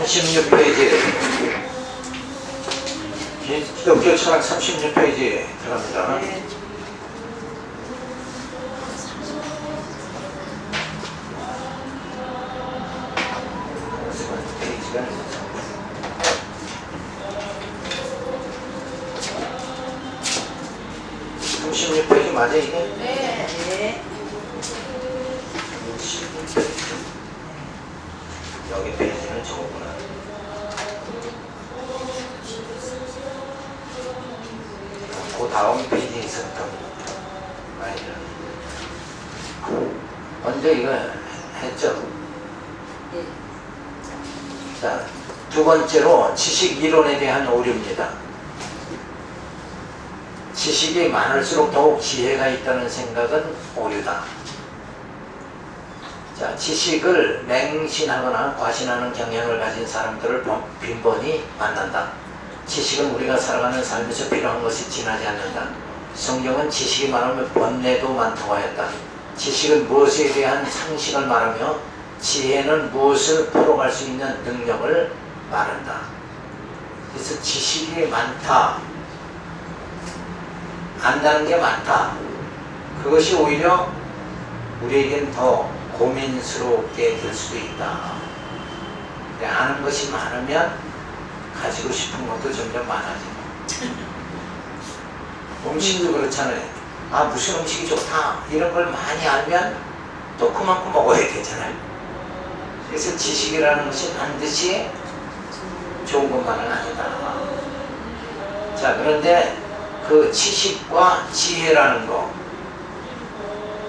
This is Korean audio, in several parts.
36페이지 기독교 철학 36페이지 들어갑니다. 네. 페이지가 36페이지 맞아 이게? 네. 네. 36페이지. 여기 페이지는 저거구나. 그 다음 페이지에 있었던 아이들. 먼저 이거 했죠. 네. 자, 두 번째로 지식 이론에 대한 오류입니다. 지식이 많을수록 더욱 지혜가 있다는 생각은 오류다. 자, 지식을 맹신하거나 과신하는 경향을 가진 사람들을 빈번히 만난다. 지식은 우리가 살아가는 삶에서 필요한 것이 지나지 않는다. 성경은 지식이 많으면 번뇌도 많다고 하였다. 지식은 무엇에 대한 상식을 말하며 지혜는 무엇을 풀어갈 수 있는 능력을 말한다. 그래서 지식이 많다, 안다는 게 많다. 그것이 오히려 우리에겐 더 고민스럽게 될 수도 있다. 근데 아는 것이 많으면 가지고 싶은 것도 점점 많아지고. 음식도 그렇잖아요. 아, 무슨 음식이 좋다 이런 걸 많이 알면 또 그만큼 먹어야 되잖아요. 그래서 지식이라는 것이 반드시 좋은 것만은 아니다. 자, 그런데 그 지식과 지혜라는 거,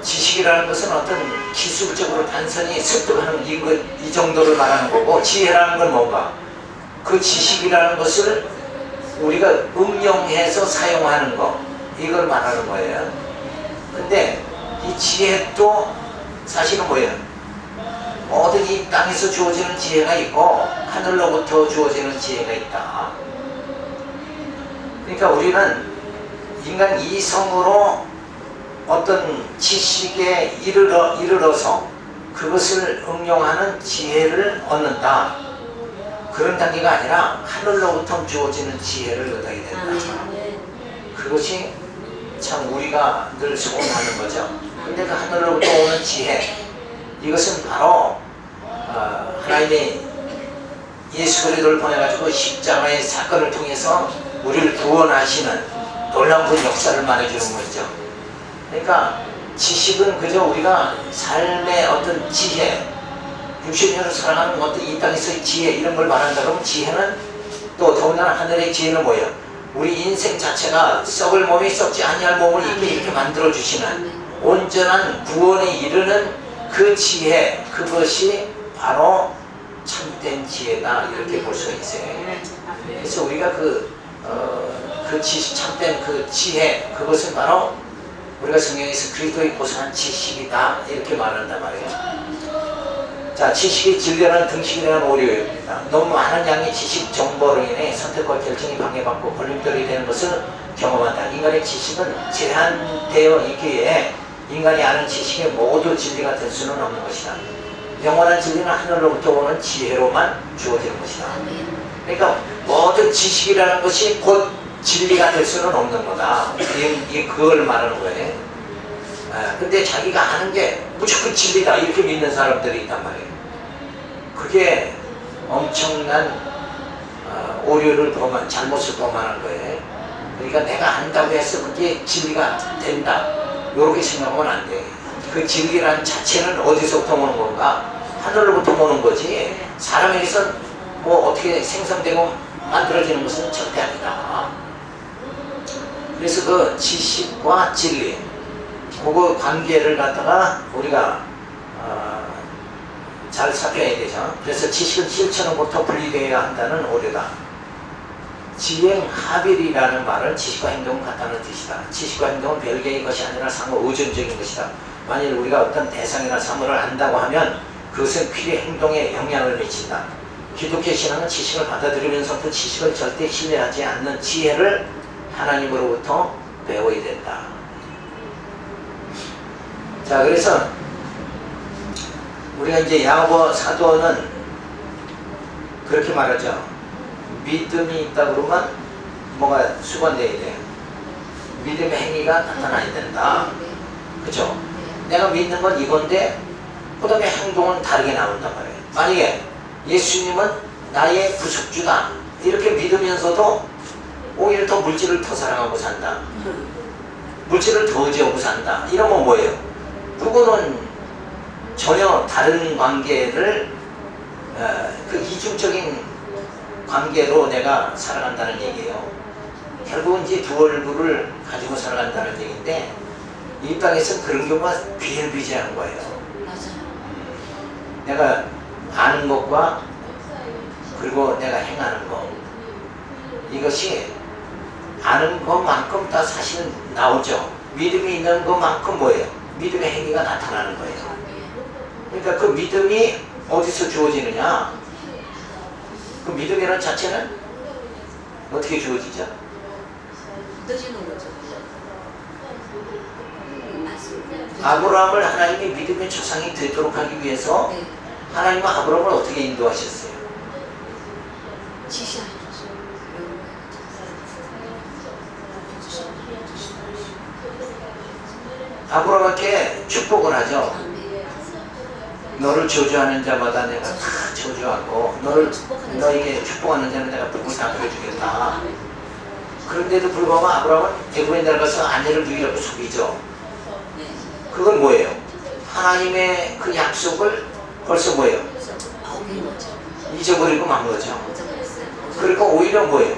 지식이라는 것은 어떤 기술적으로 단순히 습득하는 이 정도를 말하는 거고, 지혜라는 건 뭔가 그 지식이라는 것을 우리가 응용해서 사용하는 거, 이걸 말하는 거예요. 근데 이 지혜도 사실은 뭐예요? 모든 이 땅에서 주어지는 지혜가 있고 하늘로부터 주어지는 지혜가 있다. 그러니까 우리는 인간 이성으로 어떤 지식에 이르러서 그것을 응용하는 지혜를 얻는다. 그런 단계가 아니라 하늘로부터 주어지는 지혜를 얻어야 된다. 그것이 참 우리가 늘 소원하는 거죠. 근데 그 하늘로부터 오는 지혜, 이것은 바로 하나님이 예수 그리스도를 보내가지고 십자가의 사건을 통해서 우리를 구원하시는 놀라운 그 역사를 말해주는 거죠. 그러니까 지식은 그저 우리가 삶의 어떤 지혜, 60년을 살아가는 어떤 이 땅에서의 지혜, 이런 걸 말한다 그러면, 지혜는 또 더군다나 하늘의 지혜는 뭐예요? 우리 인생 자체가 썩을 몸이 썩지 아니할 몸을 이렇게 만들어주시는 온전한 구원에 이르는 그 지혜, 그것이 바로 참된 지혜다, 이렇게 볼 수가 있어요. 그래서 우리가 그 지식, 참된 그 지혜, 그것은 바로 우리가 성경에서 그리스도의 고상한 지식이다, 이렇게 말한단 말이에요. 자, 지식이 진리라는 등식에 대한 오류입니다. 너무 많은 양의 지식 정보로 인해 선택과 결정이 방해받고 걸림돌이 되는 것을 경험한다. 인간의 지식은 제한되어 있기에 인간이 아는 지식이 모두 진리가 될 수는 없는 것이다. 영원한 진리는 하늘로부터 오는 지혜로만 주어지는 것이다. 그러니까 모든 지식이라는 것이 곧 진리가 될 수는 없는 거다. 이게 그걸 말하는 거예요. 근데 자기가 아는 게 무조건 진리다, 이렇게 믿는 사람들이 있단 말이에요. 그게 엄청난 오류를 잘못을 범하는 거예요. 그러니까 내가 안다고 해서 그게 진리가 된다, 이렇게 생각하면 안 돼. 그 진리란 자체는 어디서부터 오는 건가? 하늘로부터 오는 거지, 사람에게서 뭐 어떻게 생성되고 만들어지는 것은 절대 아니다. 그래서 그 지식과 진리, 그 관계를 갖다가 우리가 잘 살펴야 되죠. 그래서 지식은 실천으로부터 분리되어야 한다는 오류다. 지행합일이라는 말은 지식과 행동은 같다는 뜻이다. 지식과 행동은 별개의 것이 아니라 상호 의존적인 것이다. 만일 우리가 어떤 대상이나 사물을 안다고 하면 그것은 필히 행동에 영향을 미친다. 기독교 신앙은 지식을 받아들이면서부터 지식을 절대 신뢰하지 않는 지혜를 하나님으로부터 배워야 된다. 자, 그래서 우리가 이제 야고보 사도는 그렇게 말하죠. 믿음이 있다 그러면 뭐가 수반돼야 돼요. 믿음의 행위가 나타나야 된다. 그렇죠? 내가 믿는 건 이건데 그 다음에 행동은 다르게 나온단 말이에요. 만약에 예수님은 나의 구속주다 이렇게 믿으면서도 오히려 더 물질을 더 사랑하고 산다, 물질을 더 의지하고 산다, 이러면 뭐예요? 그거는 전혀 다른 관계를 그 이중적인 관계로 내가 살아간다는 얘기예요. 결국은 이제 두 얼굴을 가지고 살아간다는 얘기인데 이 땅에서 그런 경우가 비일비재한 거예요. 내가 아는 것과 그리고 내가 행하는 것, 이것이 아는 것만큼 다 사실은 나오죠. 믿음이 있는 것만큼 뭐예요? 믿음의 행위가 나타나는 거예요. 그러니까 그 믿음이 어디서 주어지느냐? 그 믿음이라는 자체는 어떻게 주어지죠? 떠지는 거죠. 아브라함을 하나님이 믿음의 조상이 되도록 하기 위해서 네. 하나님은 아브라함을 어떻게 인도하셨어요? 지시하죠. 아브라함께 축복을 하죠. 너를 저주하는 자마다 내가 다 저주하고 너에게 축복하는 자는 내가 복을 다 그려주겠다. 그런데도 불구하고 아브라함은 애굽에 내려가서 아내를 누이라고 속이죠. 그건 뭐예요? 하나님의 그 약속을 벌써 뭐예요? 잊어버리고 만 거죠. 그러니까 오히려 뭐예요?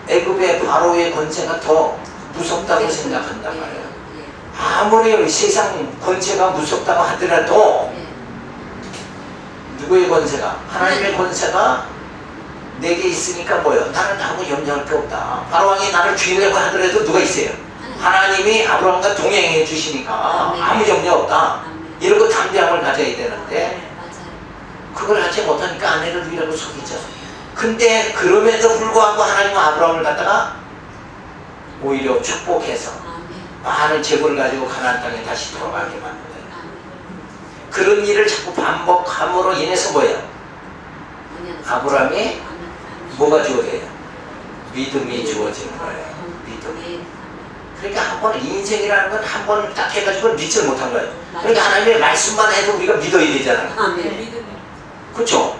애굽의 바로의 권세가 더 무섭다고 생각한단 말이에요. 아무리 세상 권세가 무섭다고 하더라도 누구의 권세가? 하나님의 권세가 내게 있으니까 뭐예요? 나는 아무 염려할 게 없다. 바로왕이 나를 죽이려고 하더라도 누가 있어요? 하나님이 아브라함과 동행해 주시니까 아무 염려 없다. 이러고 담대함을 가져야 되는데 그걸 하지 못하니까 아내를 누이라고 속이죠. 근데 그럼에도 불구하고 하나님은 아브라함을 갖다가 오히려 축복해서 많은 재물을 가지고 가나안 땅에 다시 돌아가게 만든 거예요. 그런 일을 자꾸 반복함으로 인해서 뭐예요? 아브라함이 뭐가 주어져요? 믿음이 주어지는 거예요. 믿음이. 그러니까 한 번 인생이라는 건 한 번 딱 해가지고 믿지를 못한 거예요. 그러니까 하나님의 말씀만 해도 우리가 믿어야 되잖아요. 그렇죠?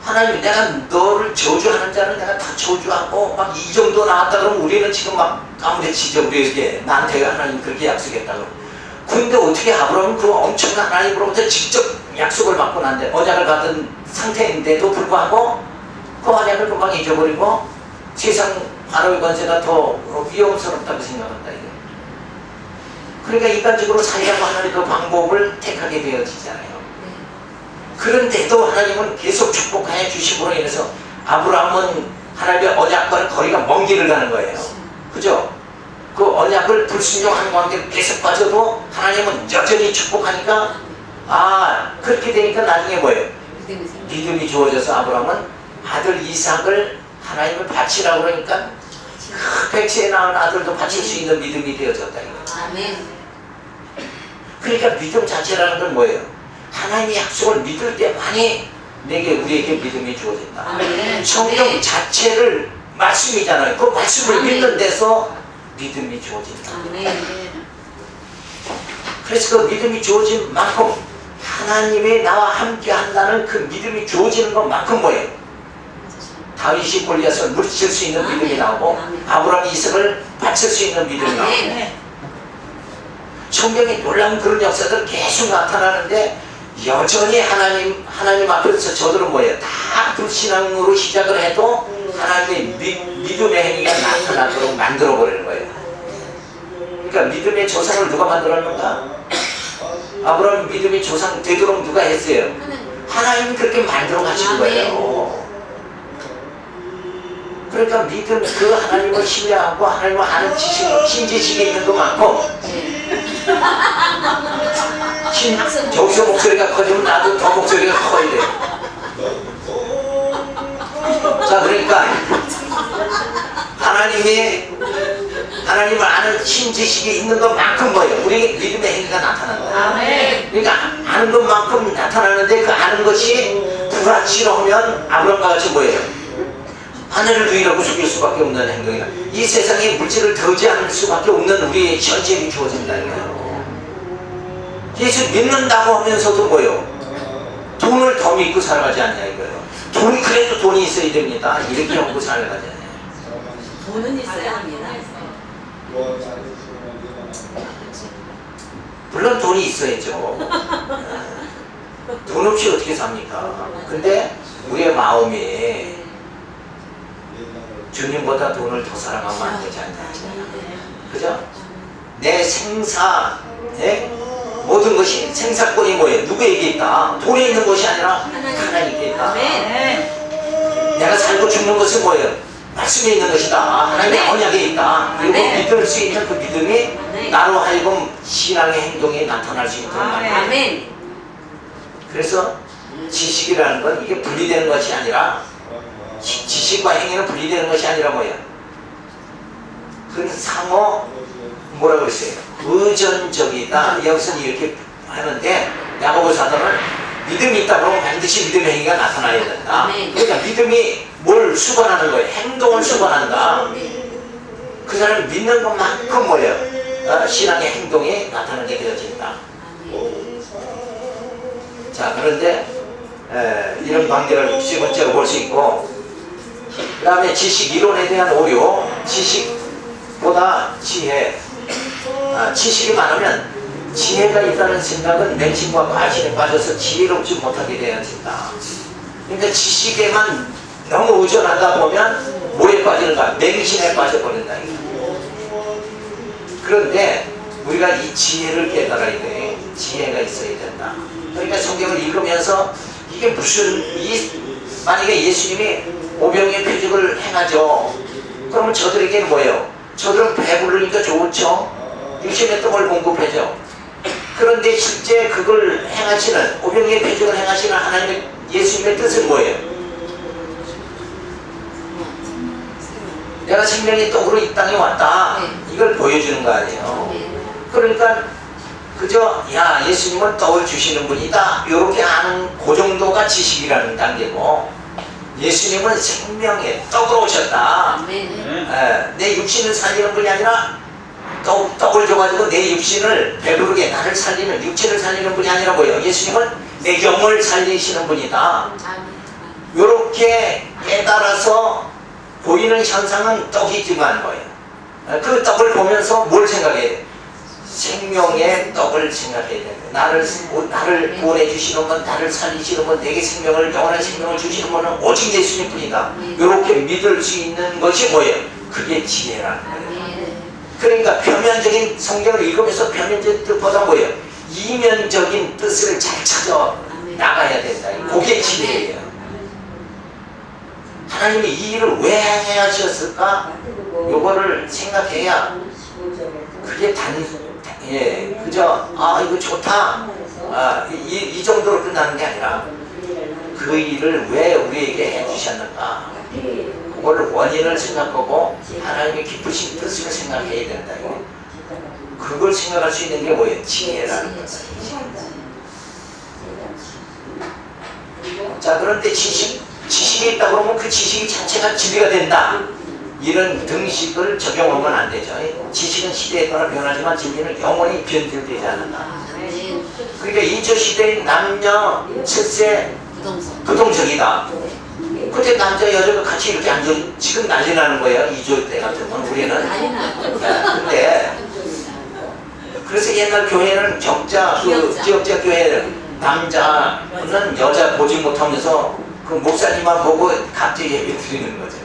하나님, 내가 너를 저주하는 자는 내가 다 저주하고 막 이 정도 나왔다 그러면 우리는 지금 막 까무레치죠. 우리에게 나한테 하나님 그렇게 약속했다고. 근데 어떻게 아브라함은 그 엄청난 하나님으로부터 직접 약속을 받고 난데 언약을 받은 상태인데도 불구하고 그 언약을 금방 잊어버리고 세상 바로의 권세가 더 위험스럽다고 생각한다 이거. 그러니까 인간적으로 살려고 하는 그 방법을 택하게 되어지잖아요. 그런데도 하나님은 계속 축복하여 주심으로 인해서 아브라함은 하나님의 언약과는 거리가 먼 길을 가는 거예요. 그죠? 그 언약을 불순종하는 관계로 계속 빠져도 하나님은 여전히 축복하니까 그렇게 되니까 나중에 뭐예요? 믿음이 주어져서 아브라함은 아들 이삭을 하나님을 바치라고 그러니까 백세에 낳은 아들도 바칠 수 있는 믿음이 되어졌다 이거예요. 그러니까 믿음 자체라는 건 뭐예요? 하나님의 약속을 믿을 때만이 우리에게 믿음이 주어진다. 성경 자체를 말씀이잖아요. 그 말씀을 믿는 데서 믿음이 주어진다. 그래서 그 믿음이 주어진 만큼 하나님이 나와 함께 한다는 그 믿음이 주어지는 것만큼 뭐예요? 다윗이 골리앗을 물리칠 수 있는 믿음이 나오고 아브라함이 이삭을 바칠 수 있는 믿음이 나오고 성경에 놀라운 그런 역사들 계속 나타나는데 여전히 하나님 앞에서 저들은 뭐예요? 다 불신앙으로 시작을 해도 하나님의 믿음의 행위가 나타나도록 만들어버리는 거예요. 그러니까 믿음의 조상을 누가 만들었는가? 아브라함 믿음의 조상 되도록 누가 했어요? 하나님이 그렇게 만들어 가신 거예요. 그러니까 믿음, 그 하나님을 신뢰하고 하나님을 아는 신지식이 있는 것만큼 저기서 목소리가 커지면 나도 더 목소리가 커야 돼. 자, 그러니까 하나님을 아는 신지식이 있는 것만큼 뭐예요? 우리에게 믿음의 행위가 나타나는 거예요. 그러니까 아는 것만큼 나타나는데 그 아는 것이 불확실하면 아브라함과 같이 뭐예요? 하늘을 위라고 속일 수밖에 없는 행동이다. 이 세상에 물질을 더지 않을 수밖에 없는 우리의 현실이 주어진다니까요. 예수 믿는다고 하면서도 뭐예요? 돈을 더 믿고 살아가지 않냐 이거예요. 돈이 그래도 돈이 있어야 됩니다. 이렇게 하고 살아가지 않냐. 돈은 있어야 합니다. 물론 돈이 있어야죠. 돈 없이 어떻게 삽니까? 근데 우리의 마음이 주님보다 돈을 더 사랑하면 안 되지 않냐. 그죠? 내 생사, 모든 것이 생사권이 뭐예요? 누구에게 있다? 돈에 있는 것이 아니라 하나님께 있다. 내가 살고 죽는 것은 뭐예요? 말씀에 있는 것이다. 하나님의 언약에 있다. 그리고 믿을 수 있는 그 믿음이 나로 하여금 신앙의 행동에 나타날 수 있도록 만든다. 아멘. 그래서 지식이라는 건 이게 분리되는 것이 아니라 지식과 행위는 분리되는 것이 아니라 뭐예요? 그건 상호 뭐라고 그랬어요? 의존적이다. 여기서는 이렇게 하는데 야고보 사도는 믿음이 있다 그러면 반드시 믿음의 행위가 나타나야 된다. 그러니까 믿음이 뭘 수반하는 거예요? 행동을 수반한다. 그 사람이 믿는 것만큼 뭐예요? 신앙의 행동이 나타나게 되어진다. 자, 그런데 이런 관계를 세 번째로 볼 수 있고, 그 다음에 지식 이론에 대한 오류, 지식보다 지혜. 지식이 많으면 지혜가 있다는 생각은 맹신과 과신에 빠져서 지혜롭지 못하게 되어진다. 그러니까 지식에만 너무 의존하다 보면 뭐에 빠지는가? 맹신에 빠져버린다. 그런데 우리가 이 지혜를 깨달아야 돼. 지혜가 있어야 된다. 그러니까 성경을 읽으면서 이게 무슨 만약에 예수님이 오병이의 표적을 행하죠. 그러면 저들에게는 뭐예요? 저들은 배부르니까 좋죠. 육신의 떡을 공급하죠. 그런데 실제 그걸 행하시는 오병이의 표적을 행하시는 하나님의 예수님의 뜻은 뭐예요? 내가 생명의 떡으로 이 땅에 왔다. 이걸 보여주는 거 아니에요. 그러니까 그저 야 예수님은 떡을 주시는 분이다 이렇게 아는 그 정도가 지식이라는 단계고, 예수님은 생명의 떡으로 오셨다. 내 육신을 살리는 분이 아니라 떡을 줘가지고 내 육신을 배부르게 나를 살리는, 육체를 살리는 분이 아니라 뭐예요? 예수님은 내 영을 살리시는 분이다. 이렇게 깨달아서 보이는 현상은 떡이지만 뭐예요? 그 떡을 보면서 뭘 생각해야 돼? 생명의 떡을 생각해야 돼. 나를 구원해 주시는 분, 나를 살리시는 분, 내게 생명을, 영원한 생명을 주시는 분은 오직 예수님 뿐이다. 이렇게 믿을 수 있는 것이 뭐예요? 그게 지혜라는 거예요. 그러니까 표면적인 성경을 읽으면서 표면적인 뜻보다 뭐예요? 이면적인 뜻을 잘 찾아 나가야 된다. 그게 지혜예요. 하나님이 이 일을 왜 해야 하셨을까? 요거를 생각해야 그게 그저 이거 좋다 이 정도로 끝나는 게 아니라 그 일을 왜 우리에게 해주셨는가, 그걸 원인을 생각하고 하나님의 기쁘신 뜻을 생각해야 된다. 그걸 생각할 수 있는 게 뭐예요? 지혜라는 거다. 자, 그런데 지식이 있다 그러면 그 지식이 자체가 진리가 된다, 이런 등식을 적용하면 안 되죠. 지식은 시대에 따라 변하지만 진리는 영원히 변질되지 않는다. 그러니까 인조 시대의 남녀 칠세 부동석이다. 그때 남자 여자가 같이 이렇게 앉아 지금 난리 나는 거예요. 2조 때 같으면 우리는. 근데 그래서 옛날 교회는 기업자 교회는 남자는 여자 보지 못하면서 그 목사님만 보고 갑자기 예배 드리는 거죠.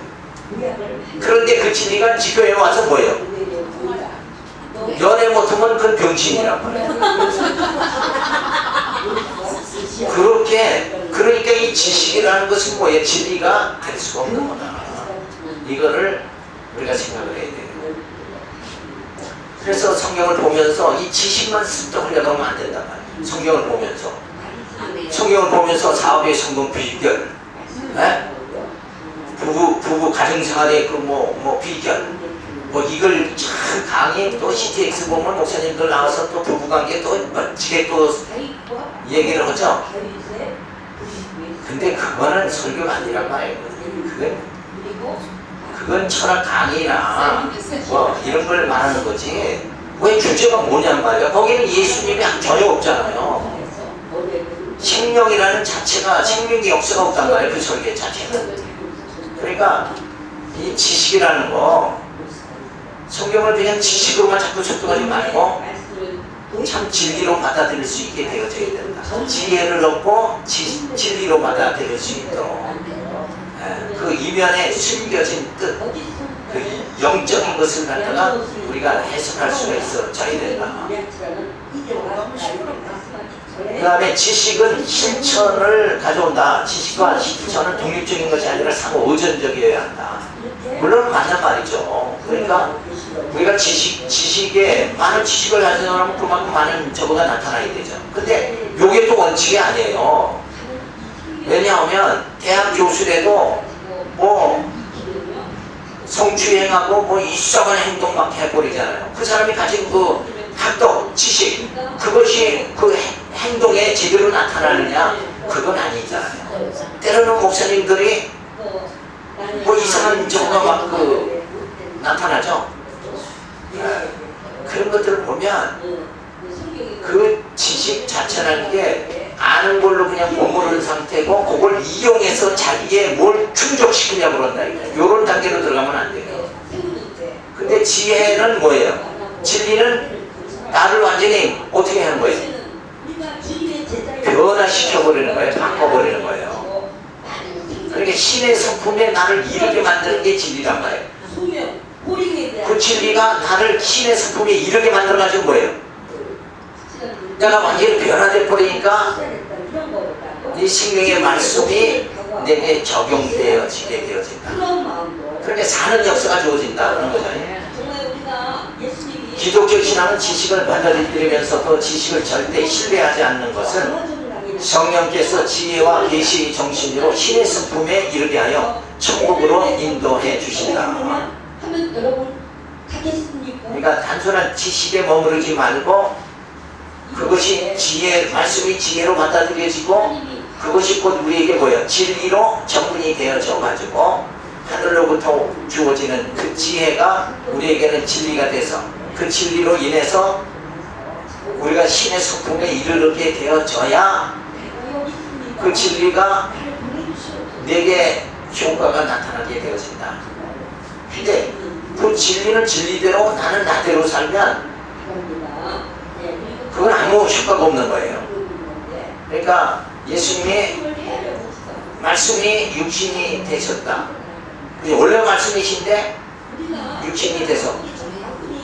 그런데 그 진리가 지교회에 와서 뭐예요? 연애 못하면 그건 병신이란 말이에요. 그러니까 이 지식이라는 것은 뭐예요? 진리가 될 수가 없는 거다. 이거를 우리가 생각을 해야 돼요. 그래서 성경을 보면서 이 지식만 습득 하려고 하면 안 된단 말이에요. 성경을 보면서 사업의 성공 비결, 부부 가정생활의 비결, 이걸 참 강의 또 CTX 보면 목사님들 나와서 또 부부관계 또 멋지게 또 얘기를 하죠. 근데 그거는 설교가 아니란 말이에요. 그건 철학 강의나 뭐 이런 걸 말하는 거지. 왜 주제가 뭐냔 말이야. 거기는 예수님이 전혀 없잖아요. 생명이라는 자체가 생명의 역사가 없단 말이에요. 그 설계 자체는. 그러니까 이 지식이라는 거 성경을 그냥 지식으로만 자꾸 접근하지 말고 참 진리로 받아들일 수 있게 되어져야 된다. 지혜를 얻고 진리로 받아들일 수 있도록 그 이면에 숨겨진 뜻, 그 영적인 것을 갖다가 우리가 해석할 수가 있어져야 된다. 그 다음에 지식은 실천을 가져온다. 지식과 실천은 독립적인 것이 아니라 상호 의존적이어야 한다. 물론 맞는 말이죠. 그러니까 우리가 지식에 많은 지식을 가진 사람은 그만큼 많은 저거가 나타나야 되죠. 근데 요게 또 원칙이 아니에요. 왜냐하면 대학 교수라도 뭐 성추행하고 뭐 이상한 행동 막 해버리잖아요. 그 사람이 가진 그 학덕, 지식, 그것이 그 행동에 제대로 나타나느냐? 그건 아니잖아요. 때로는 목사님들이 뭐 이상한 정도가 막 나타나죠. 그런 것들을 보면 그 지식 자체라는 게 아는 걸로 그냥 머무르는 상태고 그걸 이용해서 자기의 뭘 충족시키려고 그런다. 이런 단계로 들어가면 안 돼요. 근데 지혜는 뭐예요? 진리는 나를 완전히 어떻게 하는 거예요? 변화시켜버리는 거예요. 바꿔버리는 거예요. 그러니까 신의 성품에 나를 이르게 만드는 게 진리란 말이에요. 그 진리가 나를 신의 성품에 이르게 만들어가지고 뭐예요? 내가 완전히 변화돼 버리니까 이 생명의 말씀이 내게 적용되어지게 되어진다. 그러니까 사는 역사가 주어진다 그런 거잖아요. 기독교 신앙은 지식을 받아들이면서도 지식을 절대 신뢰하지 않는 것은 성령께서 지혜와 계시 정신으로 신의 성품에 이르게 하여 천국으로 인도해 주신다. 그러니까 단순한 지식에 머무르지 말고 그것이 말씀이 지혜로 받아들여지고 그것이 곧 우리에게 뭐예요? 진리로 정분이 되어져 가지고 하늘로부터 주어지는 그 지혜가 우리에게는 진리가 돼서 그 진리로 인해서 우리가 신의 성품에 이르게 되어져야 그 진리가 내게 효과가 나타나게 되어진다. 근데 그 진리는 진리대로 나는 나대로 살면 그건 아무 효과가 없는 거예요. 그러니까 예수님이 말씀이 육신이 되셨다. 원래 말씀이신데 육신이 돼서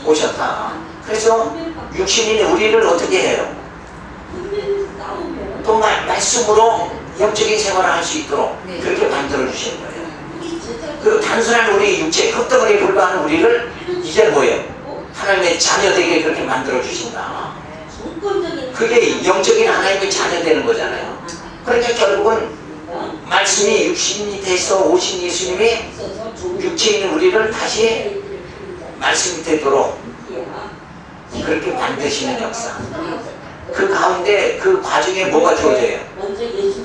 오셨다. 그래서 육신인 우리를 어떻게 해요? 또 말씀으로 영적인 생활을 할 수 있도록 그렇게 만들어 주시는 거예요. 그 단순한 우리 육체, 흙덩어리에 불과한 우리를 이제 뭐예요? 하나님의 자녀되게 그렇게 만들어 주신다. 그게 영적인 하나님의 자녀되는 거잖아요. 그러니까 결국은 말씀이 육신이 돼서 오신 예수님이 육체인 우리를 다시 말씀이 되도록 그렇게 만드시는 역사. 그 가운데 그 과정에 뭐가 주어져요?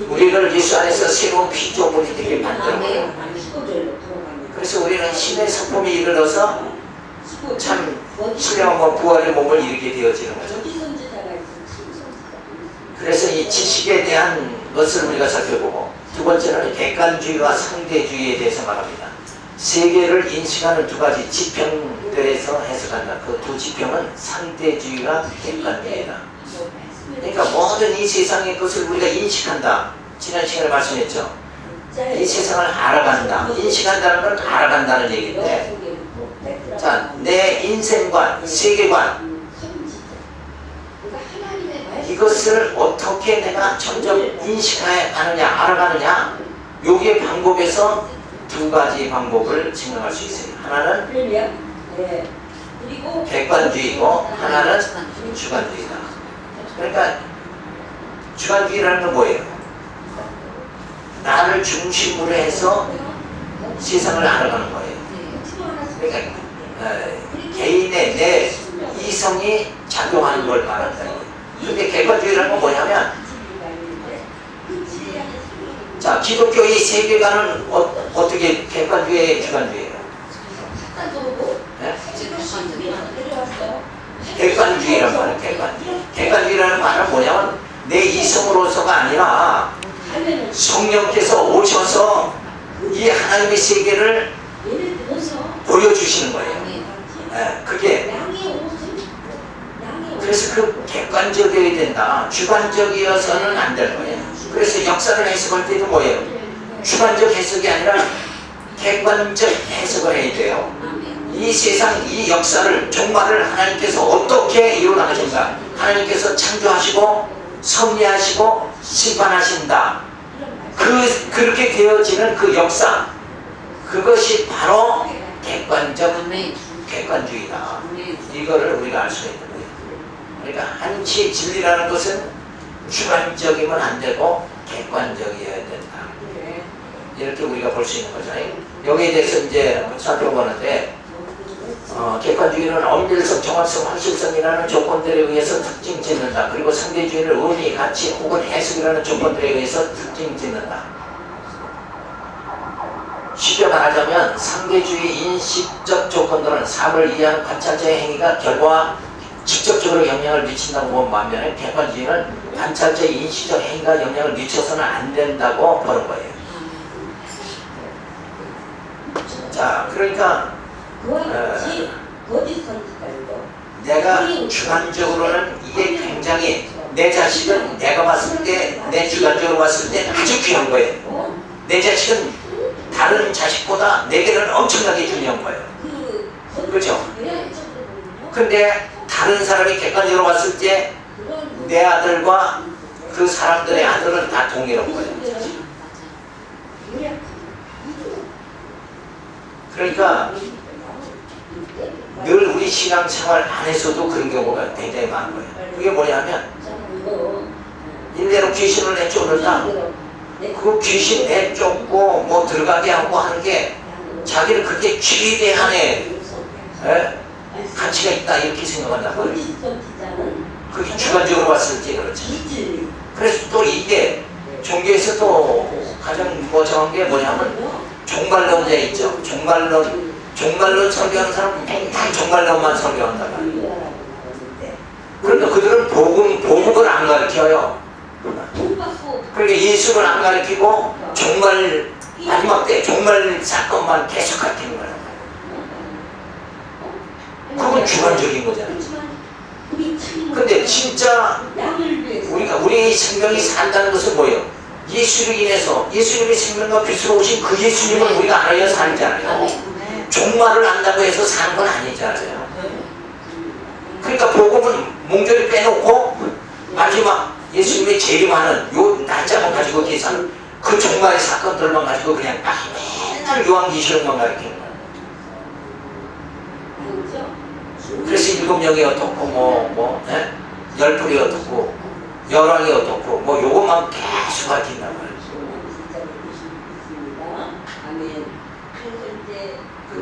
우리를 예수 안에서 새로운 피조물이 되게 만들어요. 그래서 우리는 신의 성품에 이르러서 참 신령한 부활의 몸을 이루게 되어지는 거죠. 그래서 이 지식에 대한 것을 우리가 살펴보고 두 번째는 객관주의와 상대주의에 대해서 말합니다. 세계를 인식하는 두 가지 지평들에서 해석한다. 그 두 지평은 상대주의와 객관주의다. 그러니까 모든 이 세상의 것을 우리가 인식한다. 지난 시간에 말씀했죠. 이 세상을 알아간다. 인식한다는 건 알아간다는 얘기인데, 자, 내 인생관, 세계관, 이것을 어떻게 내가 점점 인식해 가느냐, 알아가느냐, 여기에 방법에서 두 가지 방법을 증명할 수 있어요. 하나는 객관주의고 하나는 주관주의다. 그러니까 주관주의라는 건 뭐예요? 나를 중심으로 해서 세상을 알아가는 거예요. 그러니까 개인의 내 이성이 작용하는 걸 말한다. 근데 객관주의라는 건 뭐냐면 자, 기독교의 세계관은 어떻게 객관주의예요, 주관주의예요? 네? 객관주의란 말이에요. 객관주의라는 말은 뭐냐면 내 이성으로서가 아니라 성령께서 오셔서 이 하나님의 세계를 보여주시는 거예요. 네, 그게 그래서 그 객관적이어야 된다. 주관적이어서는 안 될 거예요. 그래서 역사를 해석할 때도 뭐예요? 주관적 해석이 아니라 객관적 해석을 해야 돼요. 이 세상, 이 역사를, 종말을 하나님께서 어떻게 이루어나가신가? 하나님께서 창조하시고 섭리하시고 심판하신다. 그렇게 되어지는 그 역사, 그것이 바로 객관주의다. 이거를 우리가 알 수가 있는 거예요. 그러니까 한치 진리라는 것은 주관적이면 안 되고 객관적이어야 된다. 이렇게 우리가 볼 수 있는 거죠. 여기에 대해서 이제 살펴보는데, 객관주의는 엄밀성, 정확성, 확실성이라는 조건들에 의해서 특징 짓는다. 그리고 상대주의는 의미, 가치 혹은 해석이라는 조건들에 의해서 특징 짓는다. 쉽게 말하자면 상대주의 인식적 조건들은 삶을 이해하는 관찰자의 행위가 결과와 직접적으로 영향을 미친다고 보는 반면에 객관주의는 관찰자의 인식적 행위가 영향을 미쳐서는 안 된다고 보는 거예요. 자, 그러니까 내가 주관적으로는 이게 굉장히 내 자식은 내가 봤을 때, 내 주관적으로 봤을 때 아주 귀한 거예요. 내 자식은 다른 자식보다 내게는 엄청나게 중요한 거예요. 그렇죠? 근데 다른 사람이 객관적으로 봤을 때 내 아들과 그 사람들의 아들은 다 동일한 거예요. 그러니까 늘 우리 신앙생활 안에서도 그런 경우가 굉장히 많은 거예요. 그게 뭐냐면 일례로 귀신을 내쫓는다. 그 귀신 내쫓고 뭐 들어가게 하고 하는 게 자기는 그게 최대한의 가치가 있다 이렇게 생각한단 말이에요. 그게 주관적으로 봤을 때 그렇지. 그래서 또 이게 종교에서 또 가장 정한 게 뭐냐면 종말론자 있죠. 종말론 설교하는 사람은 맨날 종말론만 설교한단 말이에요. 그러니까 그들은 복음을 안 가르쳐요. 그러니까 예수를 안 가르치고 종말 마지막 때 종말 사건만 계속 가르치는 거예요. 그건 주관적인 거잖아요. 근데 진짜 우리 생명이 산다는 것은 뭐예요? 예수로 인해서 예수님의 생명과 빛으로 오신 그 예수님을 우리가 알아야 살잖아요. 종말을 안다고 해서 사는 건 아니잖아요. 그러니까 복음은 몽졸이 빼놓고 마지막 예수님의 재림하는 요 날짜만 가지고 계산, 그 종말의 사건들만 가지고 그냥 맨날 요한계시록만 가르치는 거예요. 그래서 7명이 어떻고 열불이 어떻고 열왕이 어떻고 뭐 요것만 계속 가르친단 말이에요.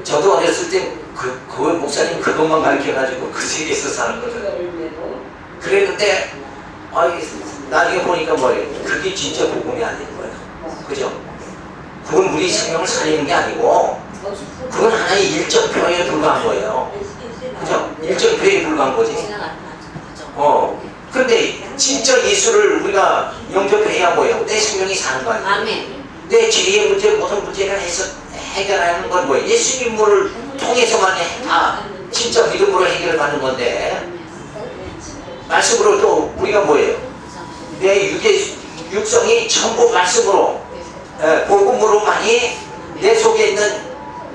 저도 어렸을 때 그 목사님 그것만 가르쳐가지고 그 세계에서 사는 거죠. 그랬는데 나중에 보니까 뭐예요? 그게 진짜 복음이 아닌 거예요. 그죠? 그건 우리 생명을 살리는 게 아니고 그건 하나의 일정표에 불과한 거예요. 그죠? 일정표에 불과한 거지. 근데 진짜 예수를 우리가 영접해야 뭐예요? 내 생명이 사는 거 아니에요? 내 죄의 문제, 모든 문제를 해결하는 건 뭐예요? 예수님을 통해서만 다 진짜 믿음으로 해결받는 건데, 말씀으로 또 우리가 뭐예요? 내 육성이 전부 말씀으로, 복음으로만이 내 속에 있는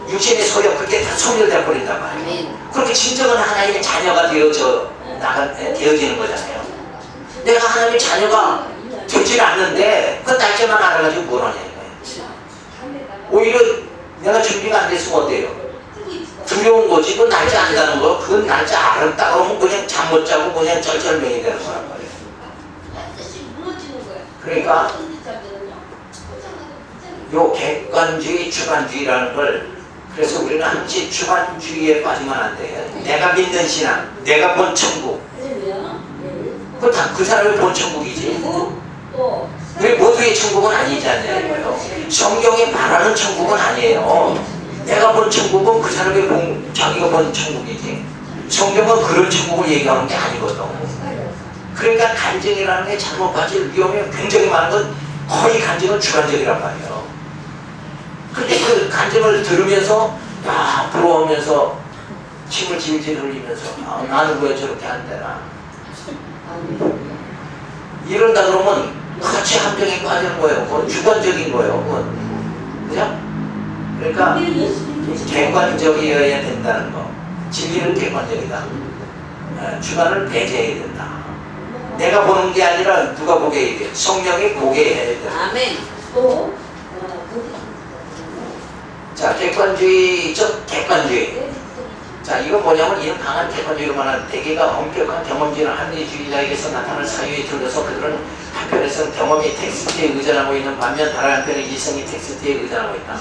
육신의 소욕, 그게 다 소멸돼 버린단 말이에요. 그렇게 진정한 하나님의 자녀가 되어지는 거잖아요. 내가 하나님의 자녀가 되질 않는데 그 날짜만 알아가지고 뭘 하냐 이거예요. 오히려 내가 준비가 안 됐으면 어때요? 두려운 거지. 그 날짜 안다는 거, 그 날짜 알았다 그러면 그냥 잠 못 자고 그냥 쩔쩔매이 되는 거란 말이에요. 그러니까 요 객관주의, 주관주의라는 걸, 그래서 우리는 한치 주관주의에 빠지면 안 돼요. 내가 믿는 신앙, 내가 본 천국, 그 사람이 본 천국이지. 우리 모두의 성경의 천국은 아니지 않냐고요. 성경이 말하는 천국은 아니에요. 내가 본 천국은 그 사람이 자기가 본 천국이지. 성경은 그런 천국을 얘기하는 게 아니거든. 그러니까 간증이라는 게 잘못 빠질 위험이 굉장히 많은 건 거의 간증은 주관적이란 말이에요. 근데 그 간증을 들으면서 야 부러워하면서 침을 질질 흘리면서 나는 왜 저렇게 안 되나 이런다 그러면 같이 함정에 빠지는 거예요. 그건 주관적인 거예요. 그건. 그죠? 그러니까 객관적이어야 된다는 거. 진리는 객관적이다. 주관을 배제해야 된다. 내가 보는 게 아니라 누가 보게 해야 돼. 성령이 보게 해야 된다. 아멘. 자, 객관주의적 객관주의. 자, 이건 뭐냐면 이런 강한 객관주의로 말하는 대개가 엄격한 경험주의나 합리주의자에게서 나타날 사유에 들어서 그들은 한편에서는 경험이 텍스트에 의존하고 있는 반면 다른 한편은 이성이 텍스트에 의존하고 있다.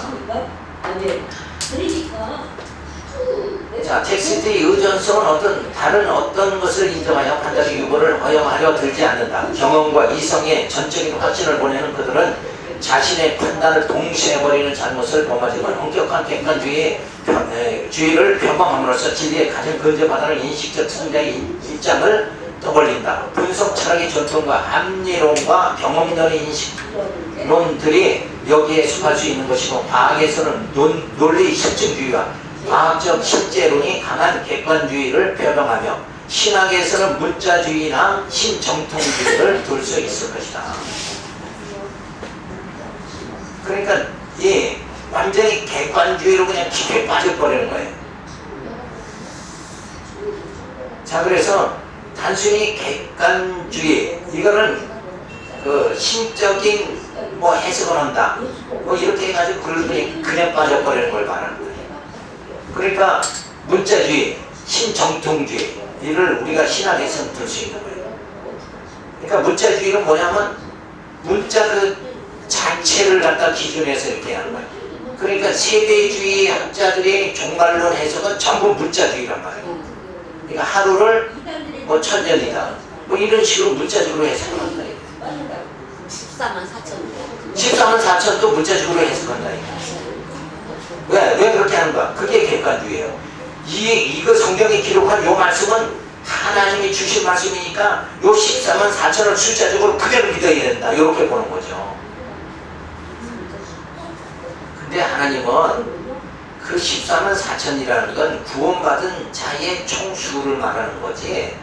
자, 텍스트의 의존성은 다른 어떤 것을 인정하여 판단의 유보를 허용하려 들지 않는다. 경험과 이성의 전적인 확신을 보내는 그들은 자신의 판단을 동시해버리는 잘못을 범하지만 엄격한 객관주의를 표방함으로써 진리의 가장 근접하다는 인식적 성자의 입장을 떠벌린다. 분석 철학의 전통과 합리론과 경험론의 인식론들이 여기에 속할 수 있는 것이고 과학에서는 논리 실증주의와 과학적 실제론이 강한 객관주의를 표방하며 신학에서는 문자주의나 신정통주의를 둘 수 있을 것이다. 그러니까 완전히 객관주의로 그냥 깊이 빠져버리는 거예요. 자, 그래서 단순히 객관주의 이거는 그 신적인 뭐 해석을 한다 뭐 이렇게 해가지고 그냥 빠져버리는 걸 말하는 거예요. 그러니까 문자주의, 신정통주의 이를 우리가 신학에서 들 수 있는 거예요. 그러니까 문자주의는 뭐냐면 문자 그 자체를 갖다 기준해서 이렇게 하는 거예요. 그러니까 세대주의 학자들의 종말론 해석은 전부 문자주의란 말이에요. 그러니까 하루를 뭐 1000년이다 뭐 이런 식으로 문자적으로 해석한다. 14만 4천. 14만 4천도 문자적으로 해석한다. 왜 그렇게 하는 거야? 그게 객관주의예요. 이거 성경에 기록한 요 말씀은 하나님이 주신 말씀이니까 요 14만 4천을 숫자적으로 그대로 믿어야 된다. 이렇게 보는 거죠. 근데 하나님은 그 14만 4천이라는 건 구원받은 자의 총수를 말하는 거지.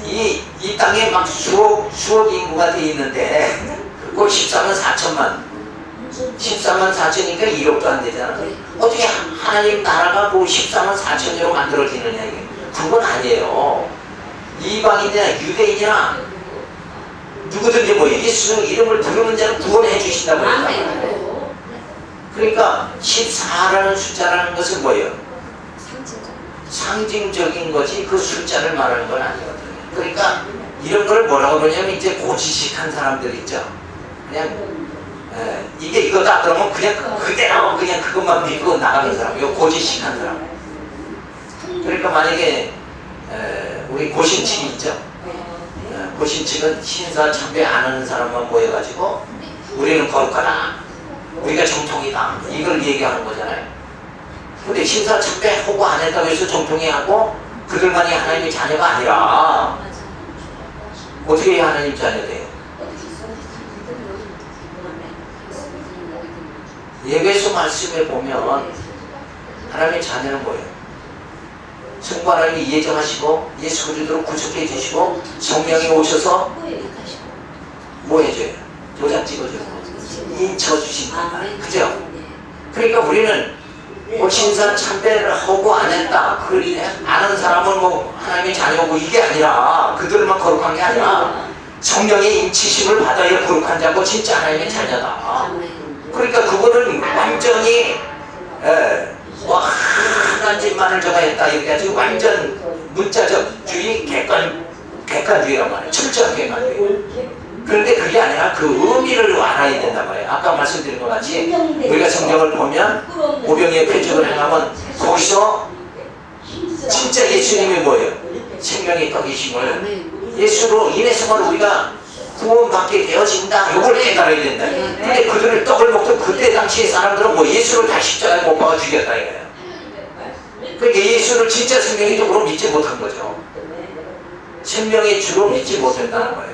이 땅에 막 수억 인구가 돼 있는데 그 14만 4천만 14만 4천이니까 1억도 안 되잖아. 어떻게 하나님 나라가 그 14만 4천으로 만들어지느냐 이게. 그건 아니에요. 이방인이나 유대인이나 누구든지 뭐 예수 이름을 부르는 자는 구원해 주신다고 했단 그러니까 14라는 숫자라는 것은 뭐예요? 상징적인 거지 그 숫자를 말하는 건 아니거든요. 그러니까 이런 걸 뭐라고 그러냐면 이제 고지식한 사람들 있죠. 그냥 이게 이거다 그러면 그냥 그대로 그냥 그것만 믿고 나가는 사람. 이거 고지식한 사람. 그러니까 만약에 우리 고신칙이 있죠. 고신칙은 신사 참배 안 하는 사람만 모여가지고 우리는 거룩하다. 우리가 정통이다. 이걸 얘기하는 거잖아요. 근데 신사 참배 하고 안 했다고 해서 정통이 하고 그들만이 하나님의 자녀가 아니라 어떻게 하나님 자녀 돼요? 예배소 말씀에 보면 하나님의 자녀는 뭐예요? 성부 하나님이 예정하시고 예수 그리스도로 구속해 주시고 성령이 오셔서 뭐 해줘요? 도장 찍어줘요. 인쳐 주신다. 그죠? 그러니까 우리는 뭐 신사 참배를 하고 안 했다. 아는 사람은 뭐 하나님의 자녀고 이게 아니라 그들만 거룩한 게 아니라 성령의 인치심을 받아야 거룩한 자고 진짜 하나님의 자녀다. 그러니까 그거는 완전히 뭐 하나님만을 저가 했다 이렇게 해가지고 완전 문자적 주의 객관주의란 말이에요. 철저한 객관주의. 그런데 그게 아니라 그 의미를 알아야 된단 말이에요. 아까 말씀드린 것 같이 우리가 성경을 보면 오병이의 표적을 행하면 거기서 진짜 예수님이 뭐예요? 생명의 떡이심을 예수로 인해서만 우리가 구원받게 되어 되어진다. 요걸 깨달아야 된다. 근데 그들을 떡을 먹던 그때 당시의 사람들은 뭐 예수를 다 십자가에 못 박아 죽였다 이거예요. 그러니까 예수를 진짜 생명의 쪽으로 믿지 못한 거죠. 생명의 주로 믿지 못한다는 거예요.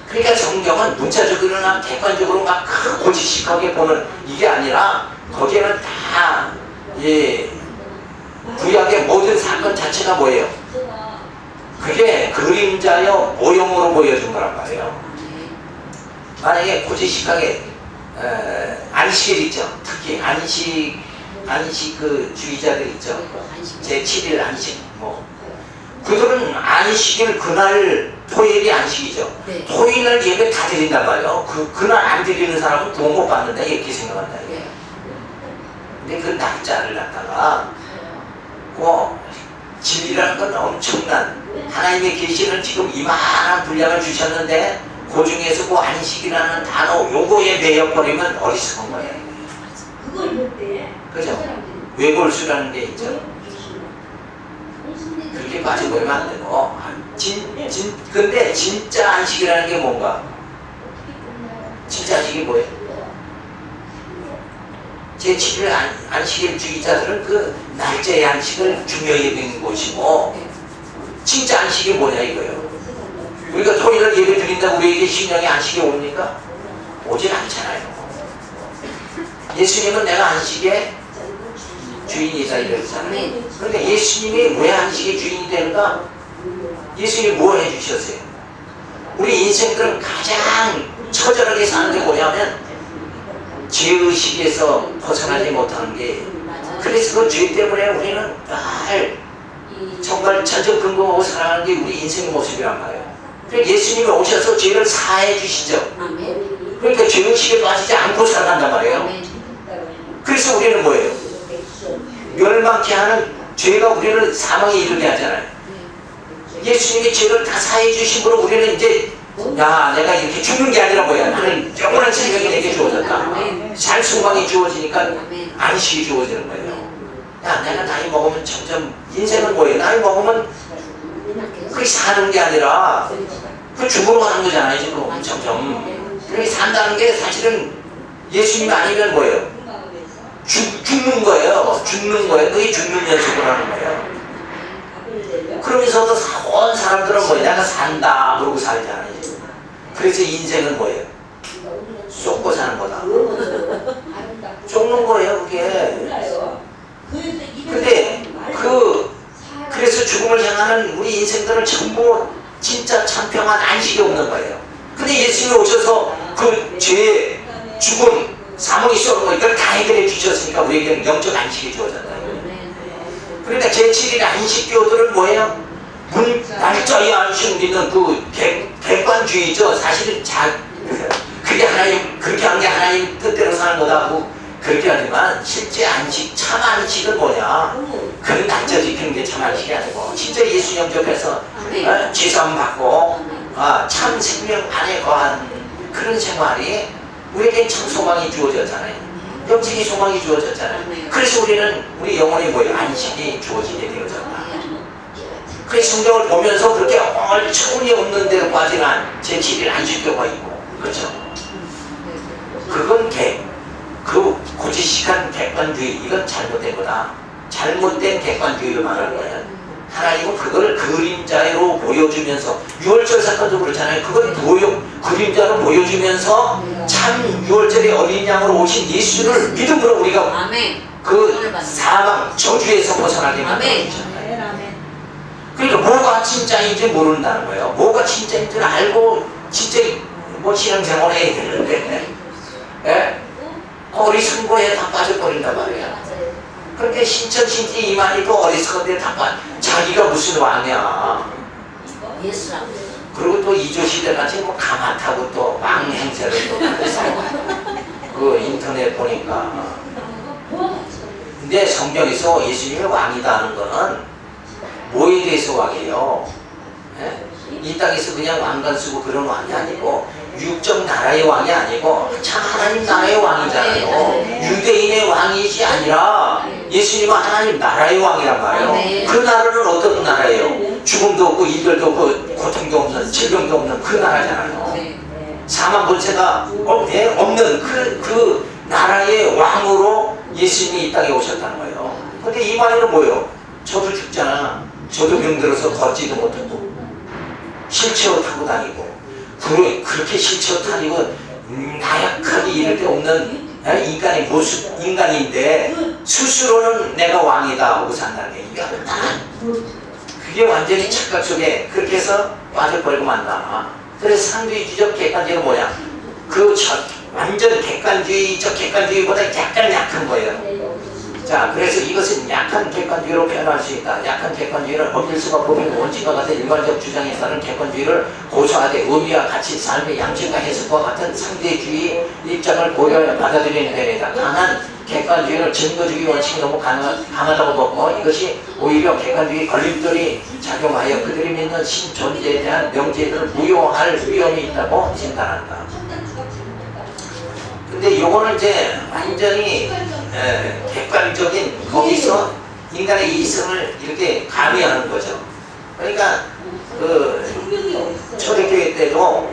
그러니까 성경은 문자적으로나 객관적으로 막 고지식하게 보는 이게 아니라 거기에는 다 구약의 모든 사건 자체가 뭐예요? 그게 그림자여 모형으로 보여준 거란 말이에요. 만약에 고지식하게 안식일 있죠. 특히 안식 그 주의자들 있죠. 제7일 안식 뭐 그들은 안식일 그날 토요일이 안식이죠. 네. 토요일날 예배 다 드린단 말이에요. 그날 안 드리는 사람은 돈 못 받는다 이렇게 생각한다. 네. 근데 그 날짜를 갖다가 진리라는 건 엄청난 하나님의 계시는 지금 이만한 분량을 주셨는데 그 중에서 그 안식이라는 단어 요거에 매여버리면 어리석은 거예요. 그죠? 외골수라는 게 있죠. 그렇게 빠져버리면 안 되고 근데 진짜 안식이라는 게 뭔가? 진짜 안식이 뭐예요? 제7일 안식일 주의자들은 그 날짜의 안식을 중요히 여기는 곳이고 진짜 안식이 뭐냐 이거예요. 우리가 토요일을 예배 드린다고 우리에게 신령의 안식이 옵니까? 오질 않잖아요. 예수님은 내가 안식의 주인이다 이랬잖아요. 그러니까 예수님이 왜 안식의 주인이 되는가? 예수님이 뭐 해주셨어요? 우리 인생들은 가장 처절하게 사는 게 뭐냐면 죄의식에서 벗어나지 못하는 게 그래서 그 죄 때문에 우리는 늘 정말 천정근거하고 살아가는 게 우리 인생의 모습이란 말이에요. 그러니까 예수님이 오셔서 죄를 사해 주시죠. 그러니까 죄의식에 빠지지 않고 살아간단 말이에요. 그래서 우리는 뭐예요? 멸망케 하는 죄가 우리를 사망에 이르게 하잖아요. 예수님이 죄를 다 사해 주심으로 우리는 이제 야 내가 이렇게 죽는 게 아니라 뭐야 나는 영원한 생명이 내게 주어졌다. 살 소망이 주어지니까 안식이 주어지는 거예요. 야 내가 나이 먹으면 점점 인생은 뭐예요? 나이 먹으면 그게 사는 게 아니라 그 죽으러 가는 거잖아요 지금 점점. 그렇게 산다는 게 사실은 예수님이 아니면 뭐예요? 죽는 거예요. 죽는 거예요. 그게 죽는 연습을 하는 거예요. 그러면서도 온 사람들은 뭐예요? 내가 산다 그러고 살잖아요. 그래서 인생은 뭐예요? 쏟고 사는 거다. 쫓는 거예요 그게. 근데 그래서 죽음을 향하는 우리 인생들은 전부 진짜 참평한 안식이 없는 거예요. 근데 예수님이 오셔서 그 죄, 죽음, 사망이 쏘는 거 이걸 다 해결해 주셨으니까 우리에게는 영적 안식이 주어졌다. 그러니까 제7일 안식교들은 뭐예요? 날짜의 안식 믿는 그 객관주의죠. 사실은 그게 하나님 그렇게 하는 게 하나님 뜻대로 사는 거다고 그렇게 하지만 실제 안식 참 안식은 뭐냐? 그런 날짜 지키는 게 참 안식이 아니고 진짜 예수 영접해서 죄사함 받고 참 생명 안에 거한 그런 생활이 우리에겐 참 소망이 주어졌잖아요. 영생의 소망이 주어졌잖아요. 그래서 우리는 우리 영혼이 뭐예요? 안식이 주어지게 되어졌다. 그래서 성경을 보면서 그렇게 얼처구니 없는 데로 빠진 제7일 안식교가 있고 그렇죠? 그건 그 고지식한 객관주의 이건 잘못된 거다. 잘못된 객관주의를 말하는 거예요. 하나님은 그걸 그림자로 보여주면서 6월절 사건도 그렇잖아요. 그걸 그림자로 보여주면서 참 6월절에 어린 양으로 오신 예수를 믿음으로 우리가 그 사망 저주에서 벗어나게 만들어주셨다. 그러니까 뭐가 진짜인지 모른다는 거예요. 뭐가 진짜인지를 알고 진짜 뭐 신앙생활 해야 되는데 어리석은 거에 다 빠져버린단 말이야. 그렇게 신천신지 이만희도 어리석은데 다 자기가 무슨 왕이야. 예수라고. 그리고 또 이조시대같이 뭐 가마타고 또 망행세를 또 하면서 그 인터넷 보니까. 근데 성경에서 예수님이 왕이다 하는 거는 뭐에 대해서 왕이에요? 이 땅에서 그냥 왕관 쓰고 그런 왕이 아니고 육적 나라의 왕이 아니고 참 하나님 나라의 왕이잖아요. 유대인의 왕이지 아니라 예수님은 하나님 나라의 왕이란 말이에요. 그 나라는 어떤 나라예요? 죽음도 없고 이별도 없고 고통도 없는 질병도 없는 그 나라잖아요. 다만 본세가 없는 그 나라의 왕으로 예수님이 이 땅에 오셨다는 거예요. 근데 이 말에는 뭐예요? 저도 죽잖아. 저도 병들어서 걷지도 못하고 실체로 타고 다니고 그렇게 실체로 다니고 나약하게 이럴 데 없는 인간의 모습, 인간인데 스스로는 내가 왕이다 하고 산다는 게 그게 완전히 착각 속에 그렇게 해서 빠져버리고 만다. 그래서 상대주의적 객관주의가 뭐냐? 완전 객관주의보다 약간 약한 거예요. 자, 그래서 이것은 약한 객관주의로 표현할 수 있다. 약한 객관주의는 법질서가 법인 원칙과 같은 일반적 주장에 따른 객관주의를 고소하되 의미와 가치, 삶의 양식과 해석과 같은 상대주의 입장을 고려해 받아들이는 데에다 강한 객관주의는 증거주의 원칙이 너무 강하다고 보고 이것이 오히려 객관주의 걸림돌이 작용하여 그들이 믿는 신존재에 대한 명제들을 무효할 위험이 있다고 진단한다. 근데 요거는 이제 완전히 객관적인 거기서 인간의 이성을 이렇게 가미하는 거죠. 그러니까 초대교회 때도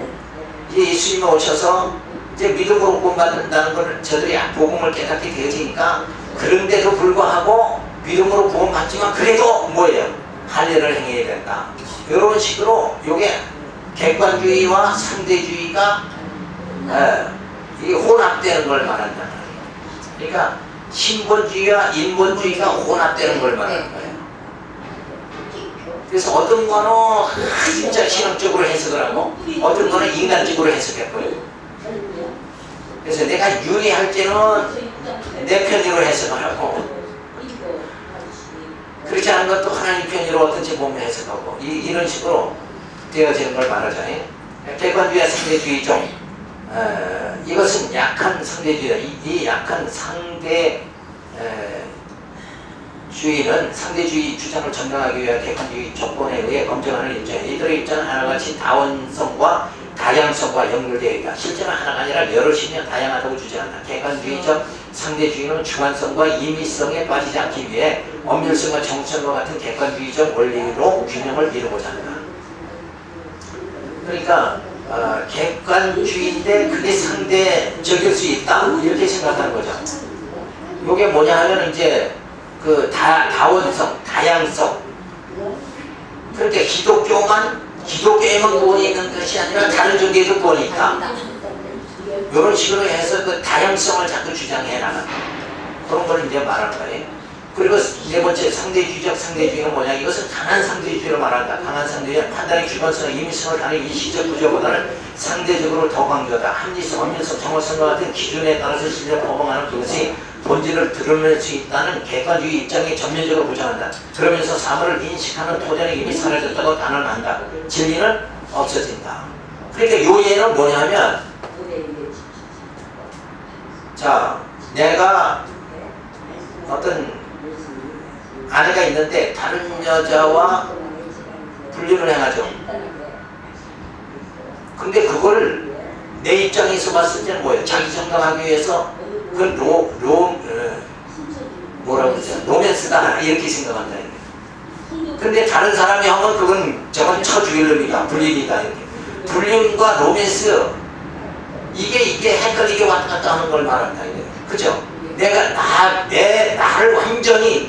이제 예수님이 오셔서 이제 믿음으로 구원받는다는 걸 저들이 복음을 깨닫게 되어지니까 그런데도 불구하고 믿음으로 구원받지만 그래도 뭐예요? 할례를 행해야 된다. 이런 식으로 요게 객관주의와 상대주의가 이게 혼합되는 걸 말한다. 그러니까 신본주의와 인본주의가 혼합되는 걸 말하는 거예요. 그래서 어떤 거는 진짜 신앙적으로 해석을 하고 어떤 거는 인간적으로 해석해버려요. 그래서 내가 유리할 때는 내 편의로 해석을 하고 그렇지 않은 것도 하나님 편의로 어떤지 보면 해석하고 이런 식으로 되어지는 걸 말하잖아요. 객관주의와 상대주의죠. 이것은 약한 상대주의다. 이 약한 상대주의는 상대주의 주장을 전명하기 위한 객관주의 조건에 의해 검증하는 입장이에요. 이들의 입장은 하나같이 다원성과 다양성과 연결되어 있다. 실제는 하나가 아니라 여럿이며 다양하다고 주장한다. 객관주의적 상대주의는 주관성과 임의성에 빠지지 않기 위해 엄밀성과 정성과 같은 객관주의적 원리로 균형을 이루고자 한다. 그러니까 객관주의인데 그게 상대적일 수 있다 이렇게 생각하는 거죠. 이게 뭐냐 하면 이제 그 다원성, 다양성. 그러니까 기독교에만 구원이 있는 것이 아니라 다른 종교에도 구원이 있다. 이런 식으로 해서 그 다양성을 자꾸 주장해 나가는 그런 걸 이제 말하는 거예요. 그리고 네 번째 상대주의는 뭐냐? 이것은 강한 상대주의를 말한다. 강한 상대주의는 판단의 주관성과 임의성을 다른 인식적 구조보다는 상대적으로 더 강조하다. 합리성, 엄밀성, 정확성과 같은 기준에 따라서 실제 포함하는 그것이 본질을 드러낼 수 있다는 객관주의 입장에 전면적으로 부정한다. 그러면서 사물을 인식하는 토대는 이미 사라졌다고 단언한다. 진리는 없어진다. 그러니까 요 예는 뭐냐면 자, 내가 어떤 아내가 있는데 다른 여자와 불륜을 행하죠. 근데 그걸 내 입장에서 봤을 때는 뭐예요? 자기 정당하기 위해서 그건 뭐라고 그러죠? 로맨스다 이렇게 생각한다. 근데 다른 사람이 하면 그건 저건 쳐 죽일 놈이다. 불륜이다. 이렇게. 불륜과 로맨스 이게 헷갈리게 왔다 갔다 하는 걸 말한다. 그죠? 내가 나를 완전히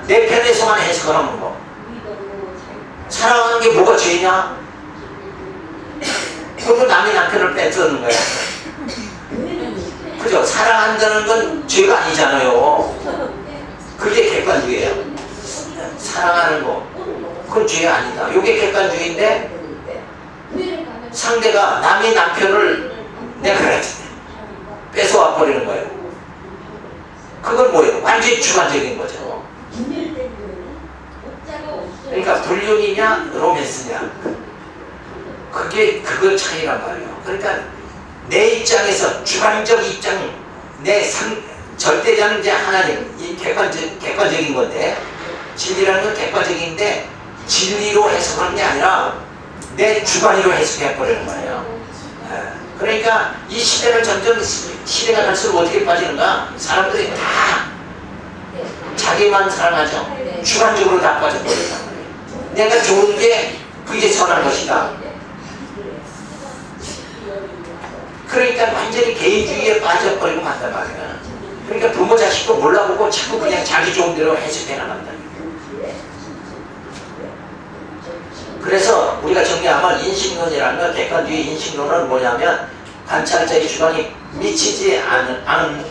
내 편에서만 해석을 하는 거. 사랑하는 게 뭐가 죄냐? 그리고 남의 남편을 뺏어오는 거야. 그죠? 사랑한다는 건 죄가 아니잖아요. 그게 객관주의예요. 사랑하는 거. 그건 죄 아니다. 이게 객관주의인데 상대가 남의 남편을 내가 뺏어와 버리는 거예요. 그건 뭐예요? 완전히 주관적인 거죠. 그러니까 불륜이냐 로맨스냐 그거 차이란 말이에요. 그러니까 내 입장에서 주관적 입장 절대자는 이제 하나님 이 객관적인 건데 진리라는 건 객관적인데 진리로 해석하는 게 아니라 내 주관으로 해석해 버리는 거예요. 그러니까 이 시대는 점점 시대가 갈수록 어떻게 빠지는가? 사람들이 다 자기만 사랑하죠. 주관적으로 다 빠져버린단 말이에요. 내가 좋은 게 그게 선한 것이다. 그러니까 완전히 개인주의에 빠져버리고 만단 말이야. 그러니까 부모 자식도 몰라보고 자꾸 그냥 자기 좋은 대로 해석해 나간다. 그래서 우리가 정리하면 인식론이라는 건 객관주의 인식론은 뭐냐면 관찰자의 주관이 미치지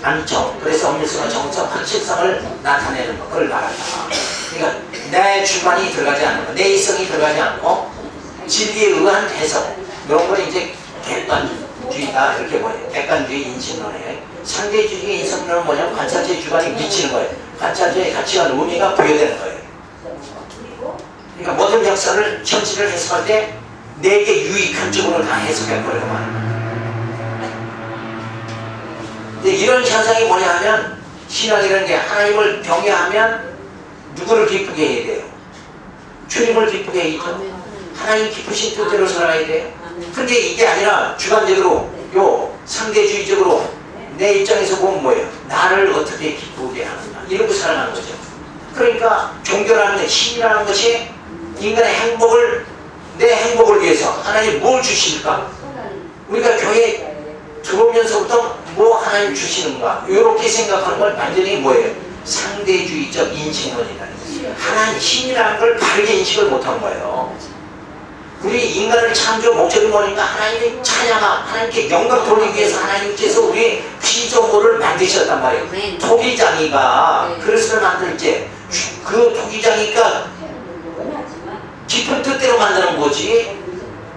않죠. 그래서 엄밀성과 정성, 확실성을 나타내는 것, 그걸 말한다. 그러니까 내 주관이 들어가지 않는 것, 내 이성이 들어가지 않고 진리에 의한 해석, 이런 걸 이제 객관주의다 이렇게 보여요. 객관주의 인식론이에요. 상대주의 인식론은 뭐냐면 관찰자의 주관이 미치는 거예요. 관찰자의 가치관, 의미가 부여되는 거예요. 그러니까 모든 역사를 현실을 해석할 때 내게 유익한 쪽으로 다 해석해버리고 말합니다. 근데 이런 현상이 뭐냐 하면 신앙이라는 게 하나님을 경외하면 누구를 기쁘게 해야 돼요? 주님을 기쁘게 해야죠. 하나님 기쁘신 뜻대로 살아야 돼요. 근데 이게 아니라 주관적으로 요 상대주의적으로 내 입장에서 보면 뭐예요? 나를 어떻게 기쁘게 하는가 이러고 살아가는 거죠. 그러니까 종교라는 것, 신이라는 것이 인간의 행복을, 내 행복을 위해서 하나님 뭘 주실까? 우리가 교회 들어오면서부터 뭐 하나님 주시는가? 이렇게 생각하는 건 완전히 뭐예요? 상대주의적 인식론이라는 거예요. 하나님 신이라는 걸 바르게 인식을 못한 거예요. 우리 인간을 창조 목적이 뭐니까 하나님의 찬양하, 하나님께 영광 돌리기 위해서 하나님께서 우리 피조물을 만드셨단 말이에요. 토기장이가 그릇을 만들 때 그 토기장이가 깊은 뜻대로 만드는 거지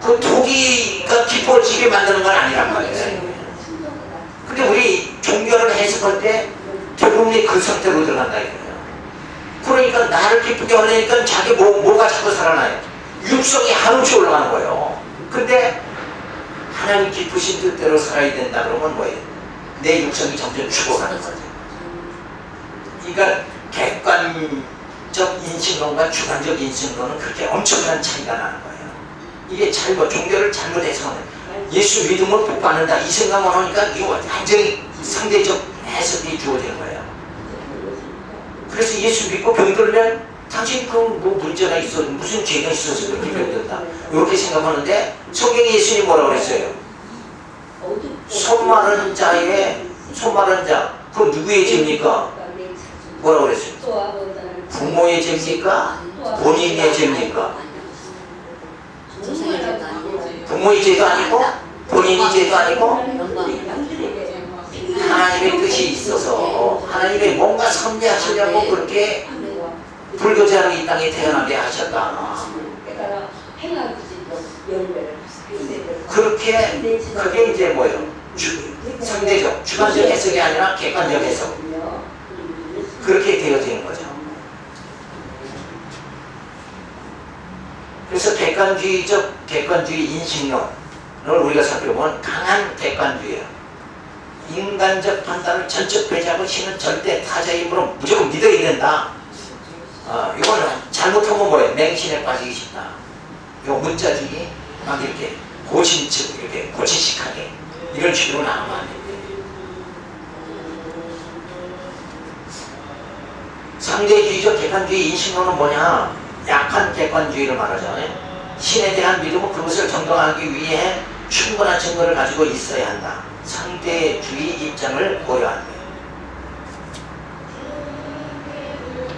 그 토기가 깊어지게 만드는 건 아니란 말이에요. 근데 우리 종교를 해석할 때 대부분이 그 상태로 들어간다 이거예요. 그러니까 나를 기쁘게 하려니까 자기 뭐가 자꾸 살아나요. 육성이 한없이 올라가는 거예요. 근데 하나님 기쁘신 뜻대로 살아야 된다 그러면 뭐예요? 내 육성이 점점 죽어가는 거죠. 그러니까 객관적 인식론과 주관적 인식론은 그렇게 엄청난 차이가 나는 거예요. 이게 종교를 잘못해서 예수 믿음을 복 받는다 이 생각만 하니까 이거 완전히 상대적 해석이 주어지는 거예요. 그래서 예수 믿고 병들면 당신 뭐 문제가 있어 무슨 죄가 있어서 그렇게 병든다 이렇게 생각하는데 성경에 예수님이 뭐라고 그랬어요? 손마른 자 그 누구의 죄입니까? 뭐라고 그랬어요? 부모의 죄입니까? 본인의 죄입니까? 부모의 죄도 아니고 본인의 죄도 아니고 하나님의 뜻이 있어서 하나님의 뭔가 섭리하시려고 그렇게 불교자로 이 땅에 태어나게 하셨다. 그게 이제 뭐예요? 상대적, 주관적 해석이 아니라 객관적 해석. 그렇게 되어지는 거죠. 그래서 객관주의 인식론을 우리가 살펴보면 강한 객관주의예요. 인간적 판단을 전적 배제하고 신은 절대 타자의 힘으로 무조건 믿어야 된다. 이거는 잘못하면 뭐예요? 맹신에 빠지기 쉽다. 요 문자주의 막 이렇게 고신측 이렇게 고지식하게 이런 식으로 나오면 안 됩니다. 상대주의적 객관주의 인식론은 뭐냐? 약한 객관주의를 말하잖아요. 신에 대한 믿음은 그것을 정당하기 위해 충분한 증거를 가지고 있어야 한다. 상대주의 입장을 고려한다.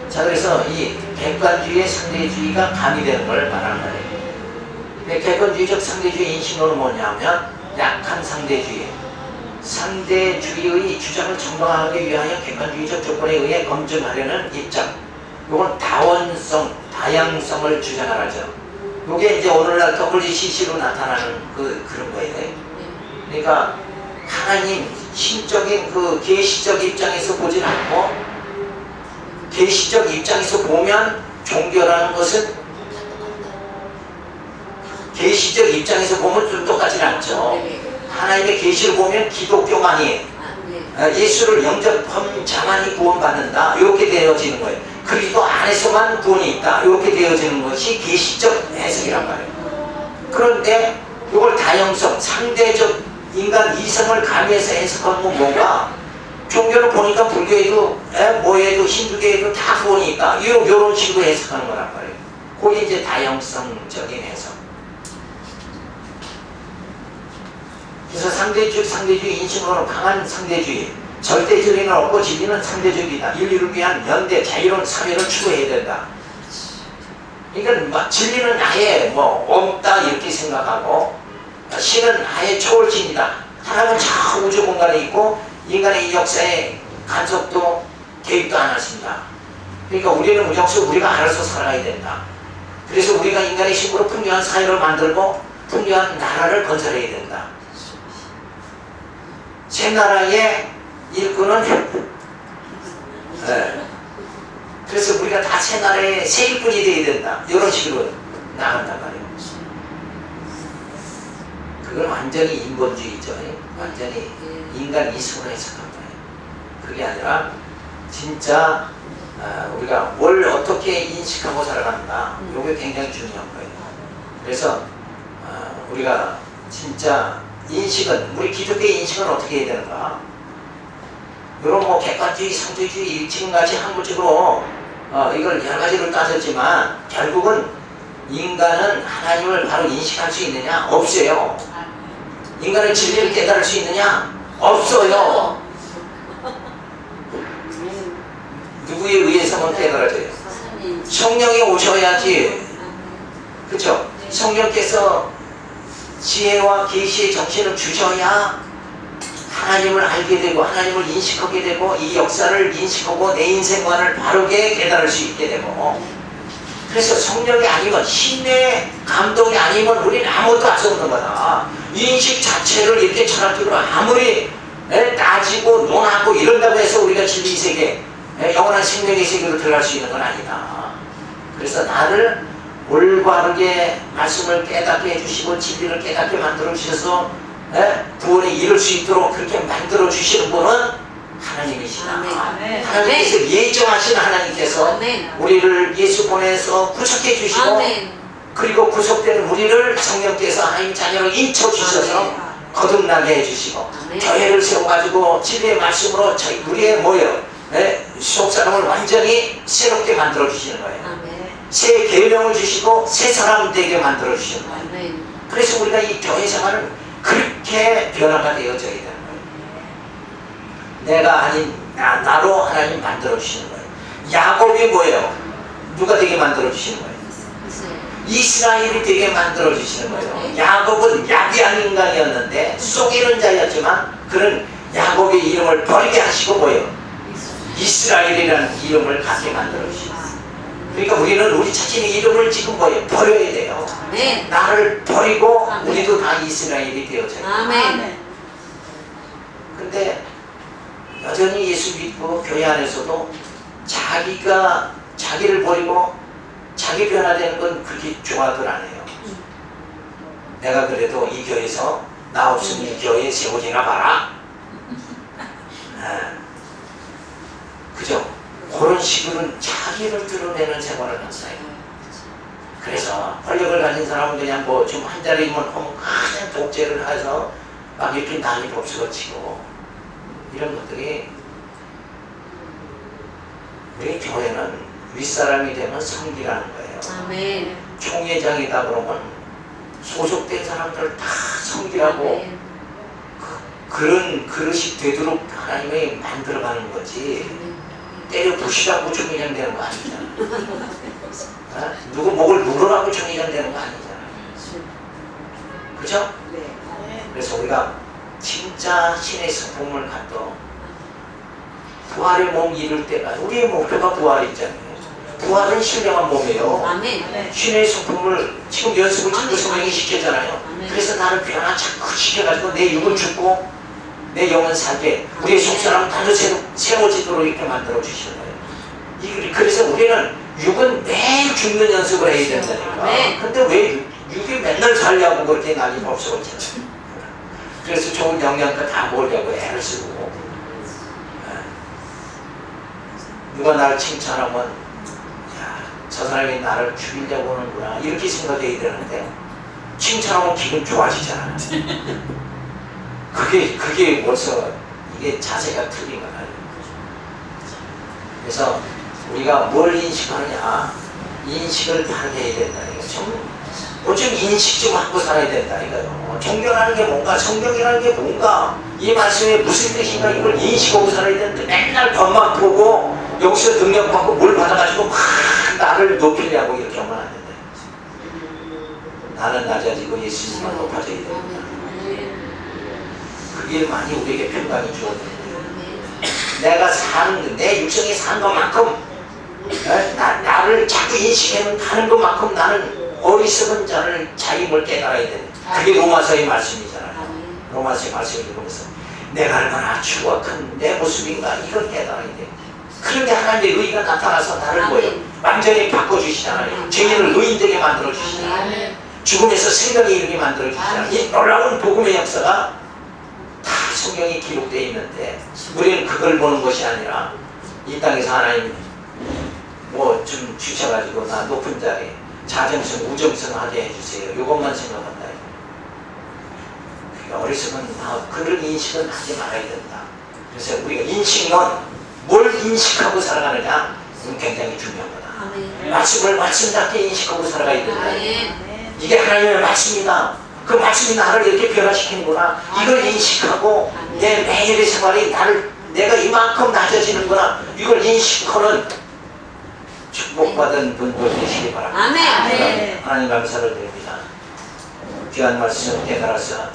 자, 그래서 이 객관주의의 상대주의가 가미되는 걸 말하는 거예요. 객관주의적 상대주의 인식론은 뭐냐면 약한 상대주의. 상대주의의 주장을 정당화하기 위하여 객관주의적 조건에 의해 검증하려는 입장. 이건 다양성을 주장을 하죠. 이게 이제 오늘날 WCC로 나타나는 그런 거예요. 그러니까 하나님 신적인 그 계시적 입장에서 보질 않고 계시적 입장에서 보면 종교라는 것은 계시적 입장에서 보면 좀 똑같지는 않죠. 하나님의 계시를 보면 기독교만이 예수를 영접한 자만이 구원받는다 이렇게 되어지는 거예요. 그리스도 안에서만 구원이 있다 이렇게 되어지는 것이 계시적 해석이란 말이에요. 그런데 이걸 다양성, 상대적 인간 이성을 가미해서 해석하는 건 뭔가 종교를 보니까 불교에도 뭐에도 힌두교에도 다 구원이 있다 이런 식으로 해석하는 거란 말이에요. 그게 이제 다양성적인 해석. 그래서 상대주의 인식으로는 강한 상대주의, 절대 진리는 없고 진리는 상대적이다. 인류를 위한 연대, 자유로운 사회를 추구해야 된다. 그러니까 막 진리는 아예 뭐 없다 이렇게 생각하고, 신은 아예 초월신이다. 하나님은 저 우주 공간에 있고 인간의 이 역사에 간섭도 개입도 안 하십니다. 그러니까 우리는 우정수 우리가 알아서 살아야 된다. 그래서 우리가 인간의 힘으로 풍요한 사회를 만들고 풍요한 나라를 건설해야 된다. 새 나라의 일꾼은 그래서 우리가 다 새 나라의 새 일꾼이 되어야 된다. 이런 식으로 나간단 말이에요. 그건 완전히 인본주의죠. 완전히 인간 이성으로 해석한 거예요. 그게 아니라 진짜 우리가 뭘 어떻게 인식하고 살아간다. 이게 굉장히 중요한 거예요. 그래서 우리가 진짜 인식은, 우리 기독교의 인식은 어떻게 해야 되는가? 이런 뭐 객관주의, 상대주의 지금같이 학문적으로 이걸 여러 가지로 따졌지만 결국은 인간은 하나님을 바로 인식할 수 있느냐? 없어요. 인간은 진리를 깨달을 수 있느냐? 없어요. 누구에 의해서만 깨달아져요? 성령이 오셔야지. 그렇죠? 성령께서 지혜와 계시의 정신을 주셔야 하나님을 알게 되고 하나님을 인식하게 되고 이 역사를 인식하고 내 인생관을 바르게 깨달을 수 있게 되고, 그래서 성령이 아니면 신의 감동이 아니면 우리는 아무것도 할 수 없는 거다. 인식 자체를 이렇게 철학적으로 아무리 따지고 논하고 이런다고 해서 우리가 진리의 세계, 영원한 생명의 세계로 들어갈 수 있는 건 아니다. 그래서 나를 올바르게 말씀을 깨닫게 해주시고 진리를 깨닫게 만들어 주셔서 구원에 이룰 수 있도록 그렇게 만들어 주시는 분은 하나님이시다. 아멘. 하나님께서 예정하신 하나님께서 아멘. 우리를 예수 보내서 구속해 주시고, 아멘. 그리고 구속된 우리를 성령께서 하나님 자녀로 인쳐 주셔서 아멘. 거듭나게 해주시고, 아멘. 교회를 세워가지고 진리의 말씀으로 우리의 속사람을 완전히 새롭게 만들어 주시는 거예요. 아멘. 새 계명을 주시고 새 사람 되게 만들어 주시는 거예요. 아멘. 그래서 우리가 이 교회 생활은 그렇게 변화가 되어져야 되는 거예요. 내가 아닌 나로 하나님 만들어 주시는 거예요. 야곱이 뭐예요? 누가 되게 만들어 주시는 거예요? 이스라엘이 되게 만들어 주시는 거예요. 야곱은 야비한 인간이었는데 속이는 자였지만 그는 야곱의 이름을 버리게 하시고 뭐예요? 이스라엘이라는 이름을 갖게 만들어 주시는 거예요. 그러니까 우리는 우리 자신의 이름을 지금 뭐예요? 버려야 돼요. 아멘. 나를 버리고 아멘. 우리도 다 이스라엘이 되어져요. 아멘. 근데 여전히 예수 믿고 교회 안에서도 자기를 버리고 자기 변화되는 건 그렇게 좋아들 안 해요. 내가 그래도 이 교회에서 나 없으면 이 교회에 세워지나 봐라. 그죠? 그런 식으로는 자기를 드러내는 생활을 했어요. 그래서 권력을 가진 사람은 그냥 뭐 좀 한 자리면 그냥 독재를 해서 막 이렇게 난리 법석을 치고 이런 것들이, 우리 교회는 윗사람이 되면 성기라는 거예요. 아멘. 총회장이다 그러면 소속된 사람들 다 성기라고 아멘. 그런 그릇이 되도록 하나님이 만들어가는 거지, 때려 부시라고 총회장 되는 거 아니잖아. 누구 목을 누르라고 총회장 되는 거 아니잖아. 그죠? 그래서 우리가 진짜 신의 성품을 갖도 부활의 몸 이룰 때가, 우리의 목표가 부활이잖아요. 부활은 신령한 몸이에요. 아멘. 신의 성품을 지금 연습을 자꾸 아멘. 성령이 시켰잖아요. 아멘. 그래서 나를 변화 자꾸 시켜가지고 내 육은 죽고 내 영은 살게, 우리의 속사람은 다들 세워지도록 이렇게 만들어 주시는 거예요. 그래서 우리는 육은 매일 죽는 연습을 해야 된다니까. 아멘. 근데 왜 육이 맨날 살려고 그렇게 난리 법석을 치지? 그래서 좋은 영양가 다 먹으려고 애를 쓰고, 누가 나를 칭찬하면 야, 저 사람이 나를 죽이려고 하는구나 이렇게 생각해야 되는데, 칭찬하면 기분 좋아지잖아. 그게 벌써 이게 자세가 틀린 거야. 그래서 우리가 뭘 인식하느냐, 인식을 바르게 해야 된다는 거죠. 좀 인식 좀 하고 살아야 된다 이거요. 종교라는 게 뭔가, 성경이라는 게 뭔가, 이 말씀이 무슨 뜻인가 이걸 인식하고 살아야 되는데 맨날 법만 보고 여기서 능력받고 뭘 받아가지고 막 나를 높이려고 이렇게 하면 안 된다. 나는 낮아지고 예수님만 높아져야 됩니다. 그게 많이 우리에게 평강이 주어집니다. 내가 사는, 내 육성이 사는 것만큼 나를 자꾸 인식하는 것만큼 나는 어리석은 자를 자임을 깨달아야 되는, 그게 로마서의 말씀이잖아요. 로마서의 말씀을 읽으면서 내가 얼마나 추악한 내 모습인가 이걸 깨달아야 돼요. 그런데 하나님의 의가 나타나서 나를 뭐예요? 완전히 바꿔주시잖아요. 죄인을 의인되게 만들어주시잖아요. 죽음에서 생명에 이르게 만들어주시잖아요. 이 놀라운 복음의 역사가 다 성경에 기록되어 있는데 우리는 그걸 보는 것이 아니라 이 땅에서 하나님 뭐 좀 주셔가지고 나 높은 자리에 자정성, 우정성 하게 해주세요. 이것만 생각한다. 어리석은 그런 인식은 하지 말아야 된다. 그래서 우리가 인식론, 뭘 인식하고 살아가느냐, 이건 굉장히 중요한 거다. 말씀을 말씀답게 인식하고 살아가야 된다. 이게 하나님의 말씀이다. 그 말씀이 나를 이렇게 변화시키는구나. 이걸 인식하고 내 매일의 생활이 내가 이만큼 낮아지는구나. 이걸 인식하는 축복받은 분들 되시기 바랍니다. 아멘. 하나님 감사를 드립니다. 귀한 말씀 깨달아서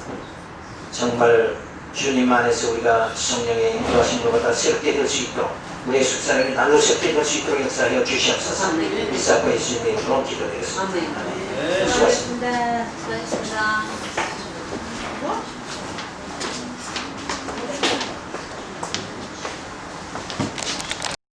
정말 주님 안에서 우리가 성령의 인도하신 것보다 새롭게 될 수 있도록 우리의 속사람이 날로 새롭게 될 수 있도록 역사하여 주시옵소서. 이사과 예수님의 이름으로 기도드리겠습니다. 아멘. 수고하셨습니다. 수고하셨습니다.